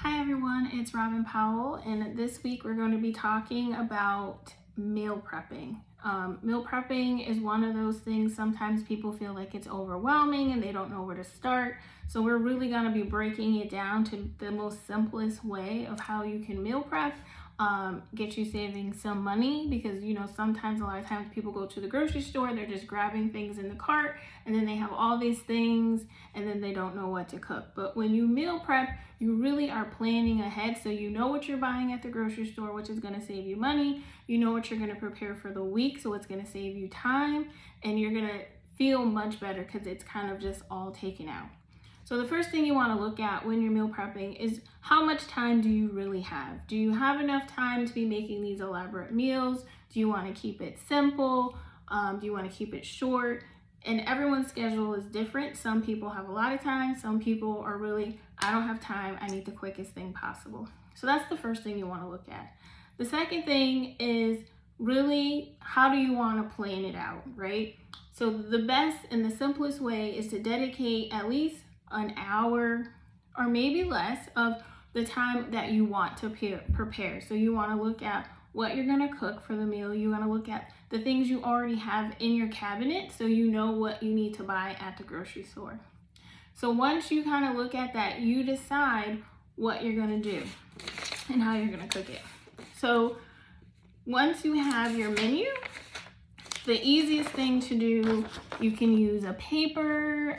Hi everyone, it's Robin Powell, and this week we're going to be talking about meal prepping. Meal prepping is one of those things sometimes people feel like it's overwhelming and they don't know where to start. So we're really going to be breaking it down to the most simplest way of how you can meal prep. Get you saving some money because sometimes a lot of times people go to the grocery store, they're just grabbing things in the cart and then they have all these things and then they don't know what to cook. But when you meal prep, you really are planning ahead, so you know what you're buying at the grocery store, which is going to save you money. You know what you're going to prepare for the week, so it's going to save you time, and you're going to feel much better because it's kind of just all taken out. So the first thing you want to look at when you're meal prepping is how much time do you really have? Do you have enough time to be making these elaborate meals? Do you want to keep it simple? Do you want to keep it short? And everyone's schedule is different. Some people have a lot of time. Some people are really, I don't have time. I need the quickest thing possible. So that's the first thing you want to look at. The second thing is really how do you want to plan it out, right? So the best and the simplest way is to dedicate at least an hour or maybe less of the time that you want to prepare. So you want to look at what you're going to cook for the meal. You want to look at the things you already have in your cabinet so you know what you need to buy at the grocery store. So once you kind of look at that, you decide what you're going to do and how you're going to cook it. So once you have your menu, the easiest thing to do, you can use a paper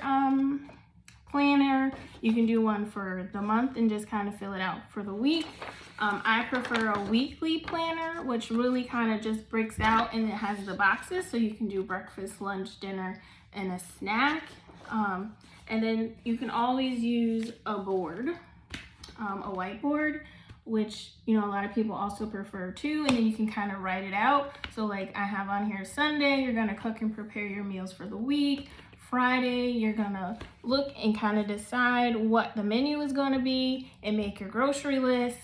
planner. You can do one for the month and just kind of fill it out for the week. I prefer a weekly planner, which really kind of just breaks out and it has the boxes, so you can do breakfast, lunch, dinner, and a snack. And then you can always use a board, a whiteboard, which a lot of people also prefer too, and then you can kind of write it out. So like I have on here Sunday, you're gonna cook and prepare your meals for the week. Friday, you're gonna look and kind of decide what the menu is gonna be and make your grocery list.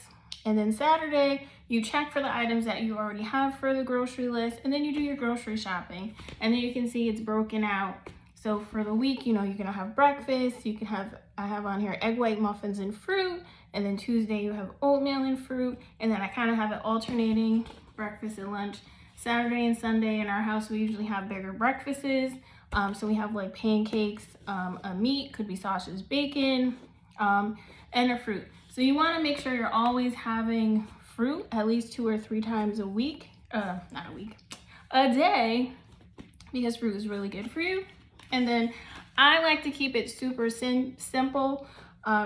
And then Saturday, you check for the items that you already have for the grocery list, and then you do your grocery shopping. And then you can see it's broken out. So for the week, you're gonna have breakfast. You can have, I have on here egg white muffins and fruit. And then Tuesday you have oatmeal and fruit. And then I kind of have it alternating breakfast and lunch. Saturday and Sunday in our house, we usually have bigger breakfasts. So we have like pancakes, a meat, could be sausage, bacon, and a fruit. So you want to make sure you're always having fruit at least 2 or 3 times a week. A day, because fruit is really good for you. And then I like to keep it super simple.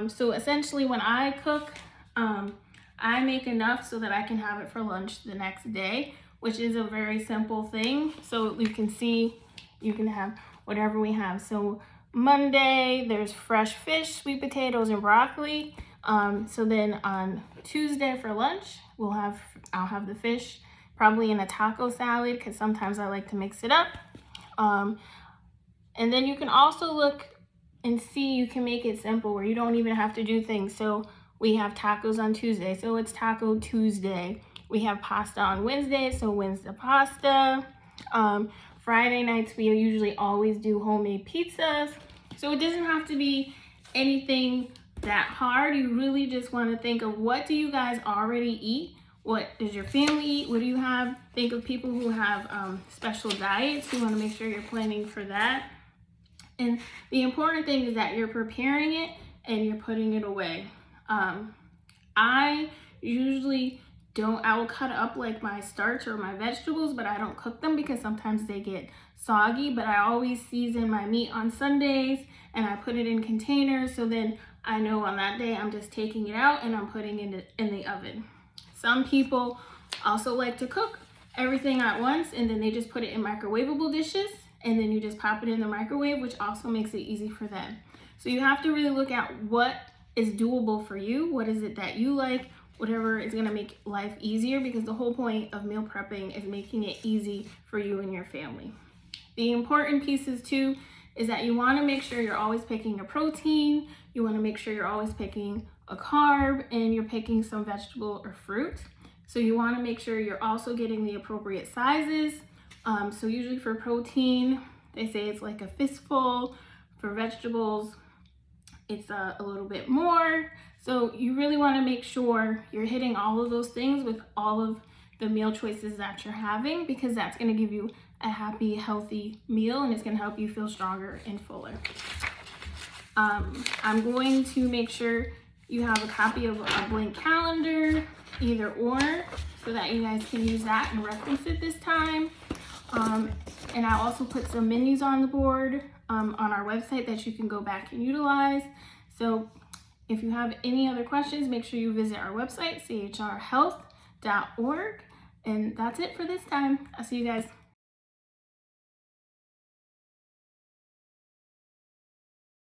So essentially when I cook, I make enough so that I can have it for lunch the next day, which is a very simple thing. So you can see, you can have whatever we have. So Monday, there's fresh fish, sweet potatoes, and broccoli. So then on Tuesday for lunch, I'll have the fish, probably in a taco salad, because sometimes I like to mix it up. And then you can also look and see, you can make it simple where you don't even have to do things. So we have tacos on Tuesday, so it's Taco Tuesday. We have pasta on Wednesday, so Wednesday pasta. Friday nights, we usually always do homemade pizzas. So it doesn't have to be anything that hard. You really just want to think of, what do you guys already eat? What does your family eat? What do you have? Think of people who have special diets. You want to make sure you're planning for that. And the important thing is that you're preparing it and you're putting it away. I usually I will cut up like my starch or my vegetables, but I don't cook them because sometimes they get soggy. But I always season my meat on Sundays and I put it in containers, so then I know on that day I'm just taking it out and I'm putting it in the oven. Some people also like to cook everything at once and then they just put it in microwavable dishes and then you just pop it in the microwave, which also makes it easy for them. So you have to really look at what is doable for you. What is it that you like? Whatever is gonna make life easier, because the whole point of meal prepping is making it easy for you and your family. The important pieces too is that you wanna make sure you're always picking a protein, you wanna make sure you're always picking a carb, and you're picking some vegetable or fruit. So you wanna make sure you're also getting the appropriate sizes. So usually for protein, they say it's like a fistful. For vegetables, it's a little bit more. So you really want to make sure you're hitting all of those things with all of the meal choices that you're having, because that's going to give you a happy, healthy meal, and it's going to help you feel stronger and fuller. I'm going to make sure you have a copy of a blank calendar, either or, so that you guys can use that and reference it this time. And I also put some menus on the board on our website that you can go back and utilize. So if you have any other questions, make sure you visit our website, chrhealth.org. And that's it for this time. I'll see you guys.